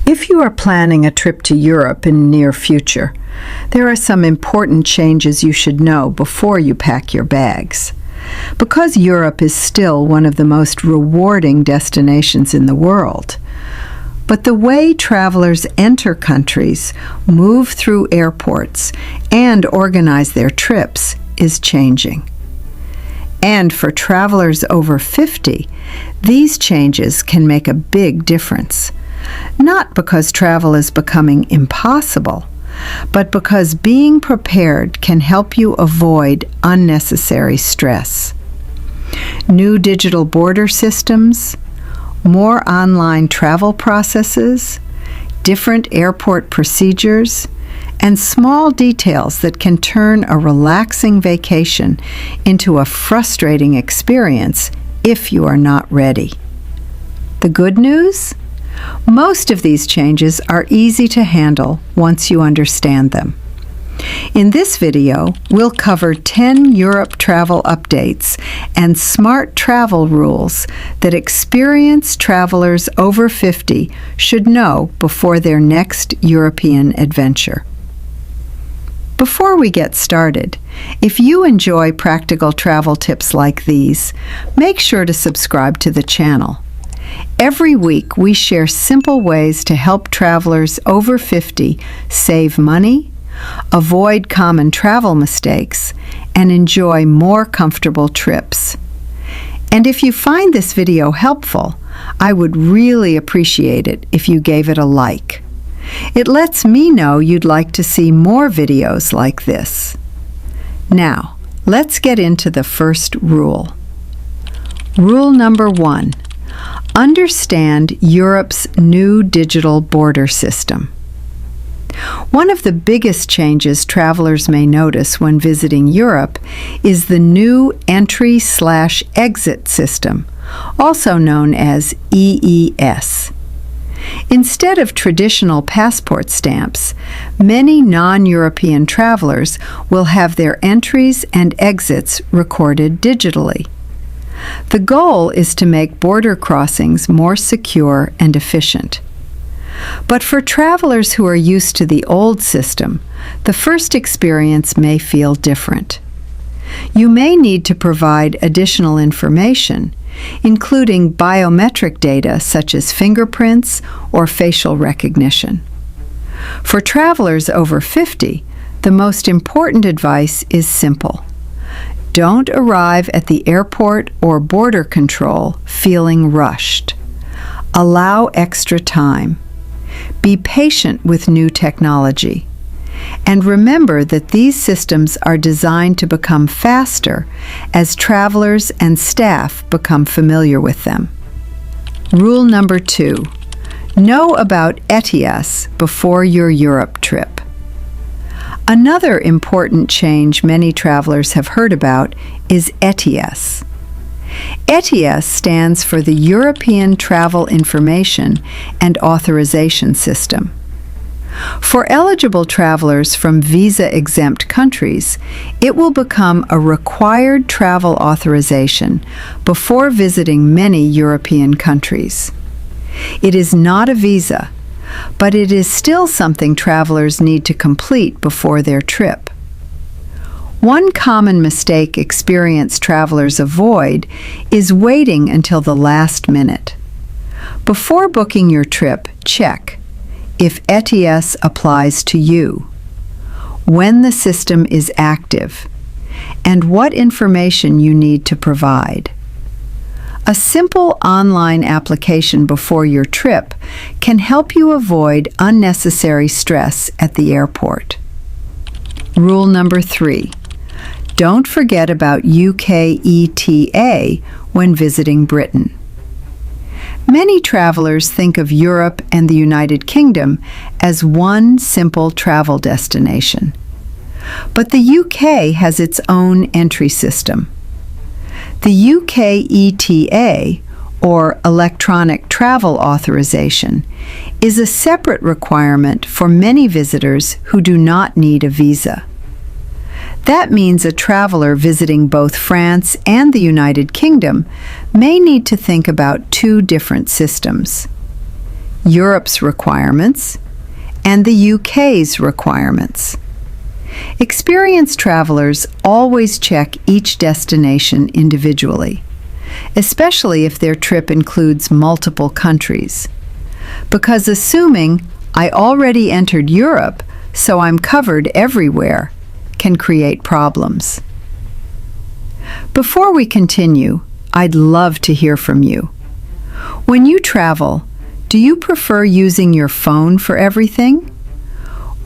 If you are planning a trip to Europe in the near future, there are some important changes you should know before you pack your bags. Because Europe is still one of the most rewarding destinations in the world, but the way travelers enter countries, move through airports, and organize their trips is changing. And for travelers over 50, these changes can make a big difference. Not because travel is becoming impossible, but because being prepared can help you avoid unnecessary stress. New digital border systems, more online travel processes, different airport procedures, and small details that can turn a relaxing vacation into a frustrating experience if you are not ready. The good news? Most of these changes are easy to handle once you understand them. In this video, we'll cover 10 Europe travel updates and smart travel rules that experienced travelers over 50 should know before their next European adventure. Before we get started, if you enjoy practical travel tips like these, make sure to subscribe to the channel. Every week, we share simple ways to help travelers over 50 save money, avoid common travel mistakes, and enjoy more comfortable trips. And if you find this video helpful, I would really appreciate it if you gave it a like. It lets me know you'd like to see more videos like this. Now, let's get into the first rule. Rule number 1. Understand Europe's new digital border system. One of the biggest changes travelers may notice when visiting Europe is the new entry/exit system, also known as EES. Instead of traditional passport stamps, many non-European travelers will have their entries and exits recorded digitally. The goal is to make border crossings more secure and efficient. But for travelers who are used to the old system, the first experience may feel different. You may need to provide additional information, including biometric data such as fingerprints or facial recognition. For travelers over 50, the most important advice is simple. Don't arrive at the airport or border control feeling rushed. Allow extra time. Be patient with new technology. And remember that these systems are designed to become faster as travelers and staff become familiar with them. Rule number 2. Know about ETIAS before your Europe trip. Another important change many travelers have heard about is ETIAS. ETIAS stands for the European Travel Information and Authorization System. For eligible travelers from visa-exempt countries, it will become a required travel authorization before visiting many European countries. It is not a visa, but it is still something travelers need to complete before their trip. One common mistake experienced travelers avoid is waiting until the last minute. Before booking your trip, check if ETIAS applies to you, when the system is active, and what information you need to provide. A simple online application before your trip can help you avoid unnecessary stress at the airport. Rule number 3. Don't forget about UK ETA when visiting Britain. Many travelers think of Europe and the United Kingdom as one simple travel destination. But the UK has its own entry system. The UK ETA, or Electronic Travel Authorization, is a separate requirement for many visitors who do not need a visa. That means a traveler visiting both France and the United Kingdom may need to think about two different systems. Europe's requirements, and the UK's requirements. Experienced travelers always check each destination individually, especially if their trip includes multiple countries. Because assuming I already entered Europe, so I'm covered everywhere, can create problems. Before we continue, I'd love to hear from you. When you travel, do you prefer using your phone for everything?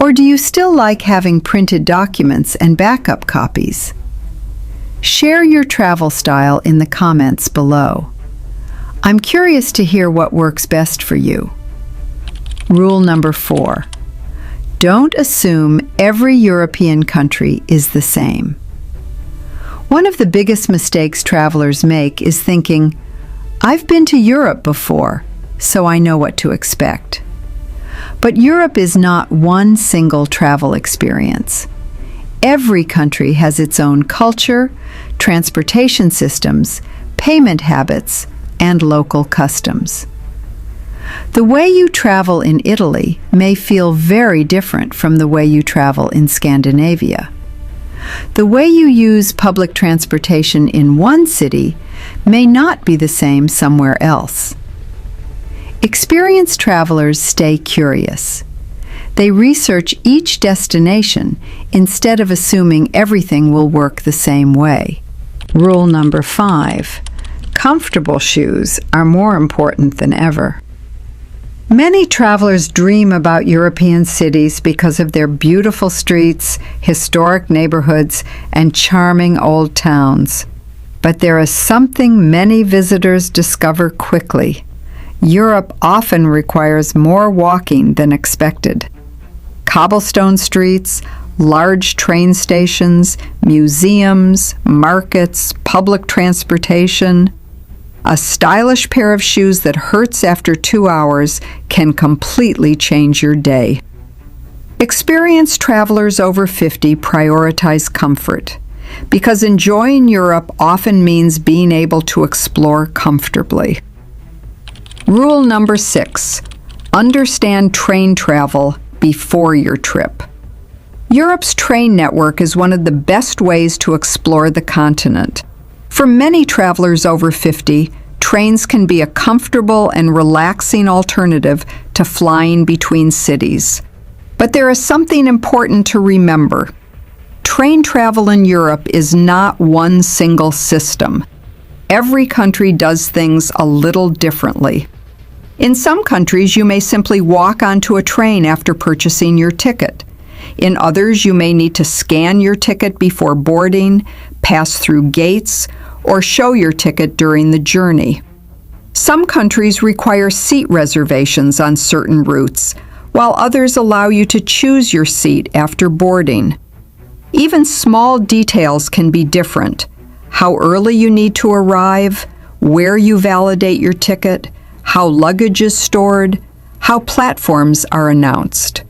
Or do you still like having printed documents and backup copies? Share your travel style in the comments below. I'm curious to hear what works best for you. Rule number 4. Don't assume every European country is the same. One of the biggest mistakes travelers make is thinking, I've been to Europe before, so I know what to expect. But Europe is not one single travel experience. Every country has its own culture, transportation systems, payment habits, and local customs. The way you travel in Italy may feel very different from the way you travel in Scandinavia. The way you use public transportation in one city may not be the same somewhere else. Experienced travelers stay curious. They research each destination instead of assuming everything will work the same way. Rule number 5. Comfortable shoes are more important than ever. Many travelers dream about European cities because of their beautiful streets, historic neighborhoods, and charming old towns. But there is something many visitors discover quickly. Europe often requires more walking than expected. Cobblestone streets, large train stations, museums, markets, public transportation. A stylish pair of shoes that hurts after 2 hours can completely change your day. Experienced travelers over 50 prioritize comfort, because enjoying Europe often means being able to explore comfortably. Rule number 6. Understand train travel before your trip. Europe's train network is one of the best ways to explore the continent. For many travelers over 50, trains can be a comfortable and relaxing alternative to flying between cities. But there is something important to remember. Train travel in Europe is not one single system. Every country does things a little differently. In some countries, you may simply walk onto a train after purchasing your ticket. In others, you may need to scan your ticket before boarding, pass through gates, or show your ticket during the journey. Some countries require seat reservations on certain routes, while others allow you to choose your seat after boarding. Even small details can be different. How early you need to arrive, where you validate your ticket, how luggage is stored, how platforms are announced.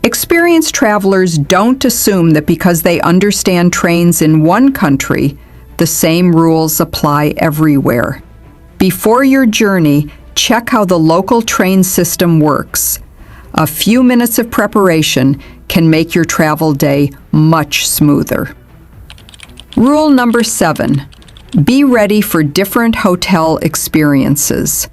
Experienced travelers don't assume that because they understand trains in one country, the same rules apply everywhere. Before your journey, check how the local train system works. A few minutes of preparation can make your travel day much smoother. Rule number 7. Be ready for different hotel experiences.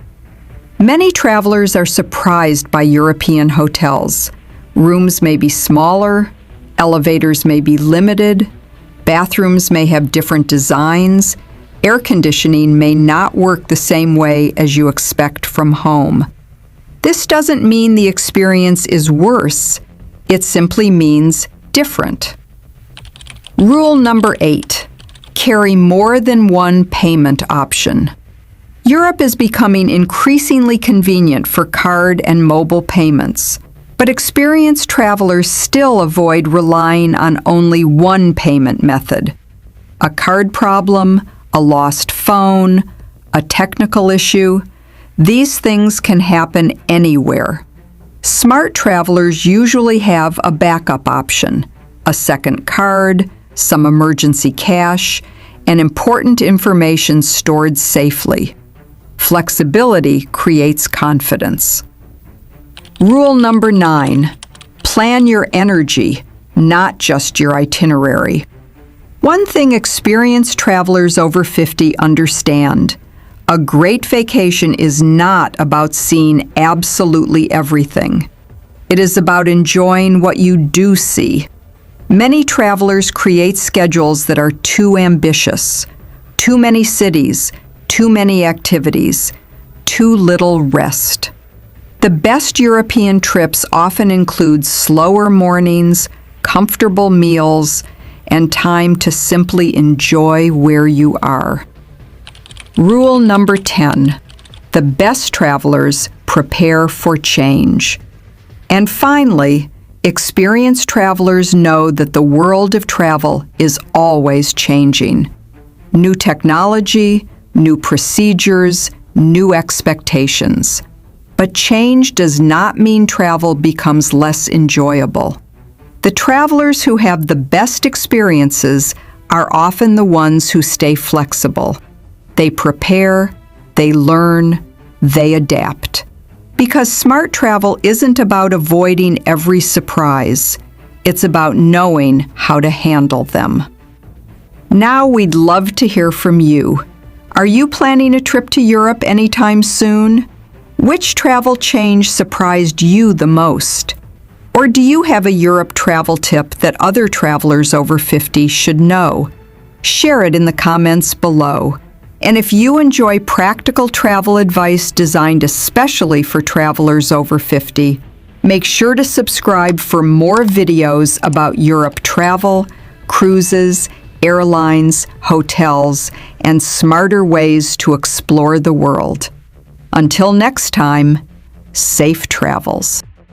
Many travelers are surprised by European hotels. Rooms may be smaller, elevators may be limited, bathrooms may have different designs, air conditioning may not work the same way as you expect from home. This doesn't mean the experience is worse, it simply means different. Rule number 8. Carry more than one payment option. Europe is becoming increasingly convenient for card and mobile payments, but experienced travelers still avoid relying on only one payment method. A card problem, a lost phone, a technical issue, these things can happen anywhere. Smart travelers usually have a backup option, a second card, some emergency cash, and important information stored safely. Flexibility creates confidence. Rule number 9. Plan your energy, not just your itinerary. One thing experienced travelers over 50 understand: a great vacation is not about seeing absolutely everything. It is about enjoying what you do see. Many travelers create schedules that are too ambitious. Too many cities, too many activities, too little rest. The best European trips often include slower mornings, comfortable meals, and time to simply enjoy where you are. Rule number 10. The best travelers prepare for change. And finally, experienced travelers know that the world of travel is always changing. New technology, new procedures, new expectations. But change does not mean travel becomes less enjoyable. The travelers who have the best experiences are often the ones who stay flexible. They prepare, they learn, they adapt. Because smart travel isn't about avoiding every surprise. It's about knowing how to handle them. Now we'd love to hear from you. Are you planning a trip to Europe anytime soon? Which travel change surprised you the most? Or do you have a Europe travel tip that other travelers over 50 should know? Share it in the comments below. And if you enjoy practical travel advice designed especially for travelers over 50, make sure to subscribe for more videos about Europe travel, cruises, airlines, hotels, and smarter ways to explore the world. Until next time, safe travels.